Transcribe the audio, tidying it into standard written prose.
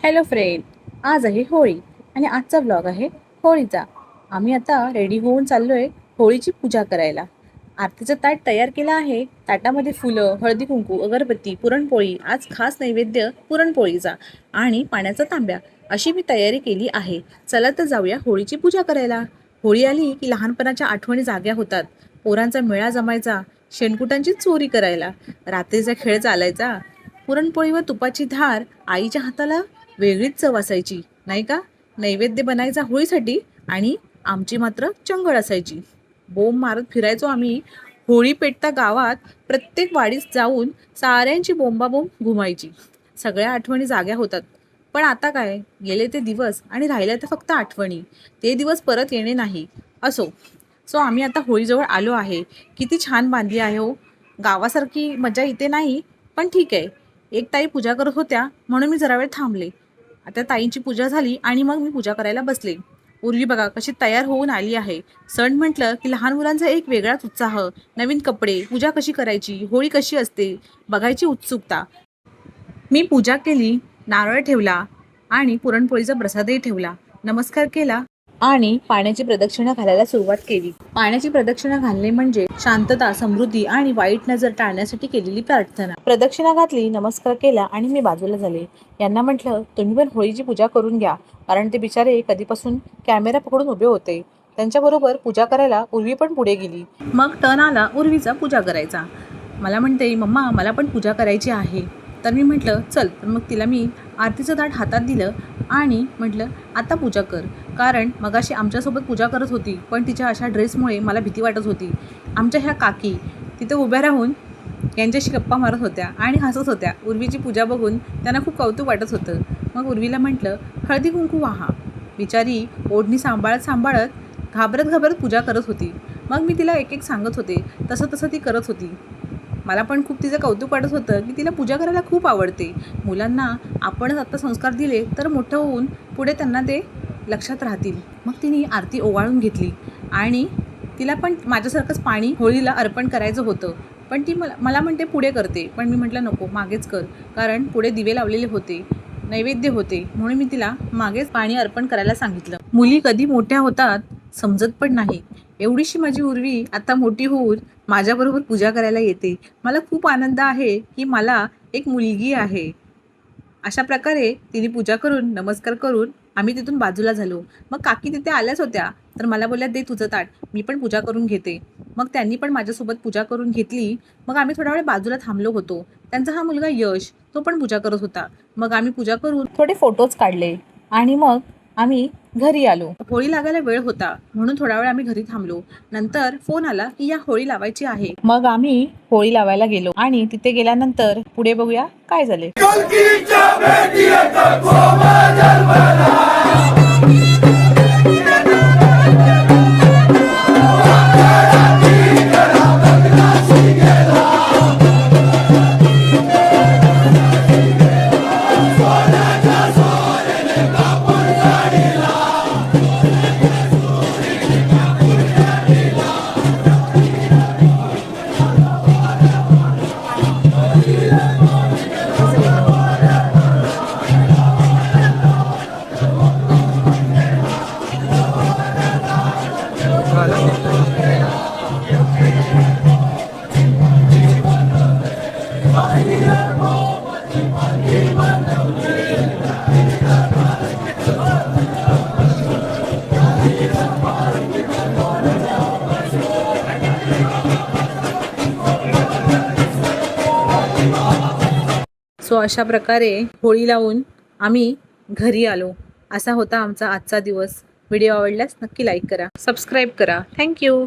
Hello friend, आज आहे होळी आणि आजचा व्लॉग आहे होळीचा. आम्ही आता रेडी होऊन चाललोय होळीची पूजा करायला. आरतीचं ताट तयार केलं आहे. ताटामध्ये फुलं, हळदी कुंकू, अगरबत्ती, पुरणपोळी. आज खास नैवेद्य पुरणपोळीचा आणि पाण्याचा तांब्या अशी मी तयारी केली आहे. चला तर जाऊया होळीची पूजा करायला. होळी आली की लहानपणाच्या आठवणी जाग्या होतात. पोरांचा मेळा जमायचा, शेणकुटांची चोरी करायला, रात्रीचा खेळ चालायचा. पुरणपोळी व तुपाची धार आईच्या हाताला वेगळीच चव असायची, नाही का? नैवेद्य बनायचा होळीसाठी आणि आमची मात्र चंगळ असायची. बोंब मारत फिरायचो आम्ही. होळी पेटता गावात प्रत्येक वाडीत जाऊन साऱ्यांची बोंबाबोंब घुमायची. सगळ्या आठवणी जाग्या होतात. पण आता काय, गेले ते दिवस आणि राहिल्या तर फक्त आठवणी. ते दिवस परत येणे नाही. असो सो आम्ही आता होळीजवळ आलो आहे. किती छान बांधली आहे हो. गावासारखी मजा इथे नाही, पण ठीक आहे. एक ताई पूजा करत होत्या म्हणून मी जरा वेळ थांबले. आता ताईंची पूजा झाली आणि मग मी पूजा करायला बसले. उर्वी बघा कशी तयार होऊन आली आहे. सण म्हटलं की लहान मुलांचा एक वेगळाच उत्साह. नवीन कपडे, पूजा कशी करायची, होळी कशी असते बघायची उत्सुकता. मी पूजा केली, नारळ ठेवला आणि पुरणपोळीचा प्रसादही ठेवला. नमस्कार केला आणि पाण्याची प्रदक्षिणा घालायला सुरुवात केली. पाण्याची प्रदक्षिणा घालणे म्हणजे शांतता, समृद्धी आणि वाईट नजर टाळण्यासाठी केलेली प्रार्थना. प्रदक्षिणा घातली, नमस्कार केला आणि मी बाजूला झाले. यांना म्हटलं, तुम्ही पण होळीची पूजा करून घ्या, कारण ते बिचारे कधीपासून कॅमेरा पकडून उभे होते. त्यांच्याबरोबर पूजा करायला उर्वी पण पुढे गेली. मग टर्न आला उर्वीचा पूजा करायचा. मला म्हणते, मम्मा मला पण पूजा करायची आहे. तर मी म्हटलं चल. तर मग तिला मी आरतीचं ताट हातात दिलं आणि म्हटलं आता पूजा कर. कारण मगाशी आमच्यासोबत पूजा करत होती, पण तिच्या अशा ड्रेसमुळे मला भीती वाटत होती. आमच्या ह्या काकी तिथे उभ्या राहून यांच्याशी गप्पा मारत होत्या आणि हसत होत्या. उर्वीची पूजा बघून त्यांना खूप कौतुक वाटत होतं. मग उर्वीला म्हटलं हळदी कुंकू वाहा. बिचारी ओढणी सांभाळत सांभाळत घाबरत घाबरत पूजा करत होती. मग मी तिला एक एक सांगत होते. तसं तसं ती करत होती. मला पण खूप तिचं कौतुक वाटत होतं की तिला पूजा करायला खूप आवडते. मुलांना आपणच आता संस्कार दिले तर मोठं होऊन पुढे त्यांना ते लक्षात राहतील. मग तिने आरती ओवाळून घेतली आणि तिला पण माझ्यासारखंच पाणी होळीला अर्पण करायचं होतं. पण ती मला म्हणते पुढे करते. पण मी म्हटलं नको, मागेच कर. कारण पुढे दिवे लावलेले होते, नैवेद्य होते, म्हणून मी तिला मागेच पाणी अर्पण करायला सांगितलं. मुली कधी मोठ्या होतात समजत पण नाही. एवढीशी माझी उर्वी आता मोठी होऊन माझ्याबरोबर पूजा करायला येते. मला खूप आनंद आहे की मला एक मुलगी आहे. अशा प्रकारे तिने पूजा करून नमस्कार करून आम्ही तिथून बाजूला झालो. मग काकी तिथे आल्याच होत्या, तर मला बोलल्या दे तुझं ताट, मी पण पूजा करून घेते. मग त्यांनी पण माझ्यासोबत पूजा करून घेतली. मग आम्ही थोडा वेळ बाजूला थांबलो होतो. त्यांचा हा मुलगा यश, तो पण पूजा करत होता. मग आम्ही पूजा करून थोडे फोटोज काढले आणि मग आम्ही घरी आलो. होळी लागायला वेळ होता म्हणून थोडा वेळ आम्ही घरी थांबलो. नंतर फोन आला की या होळी लावायची आहे. मग आम्ही होळी लावायला गेलो आणि तिथे गेल्यानंतर पुढे बघूया काय झाले. सो अशा प्रकारे होळी लावून आम्ही घरी आलो. असा होता आमचा आजचा दिवस. व्हिडिओ आवडल्यास नक्की लाईक करा, सबस्क्राईब करा. थँक्यू.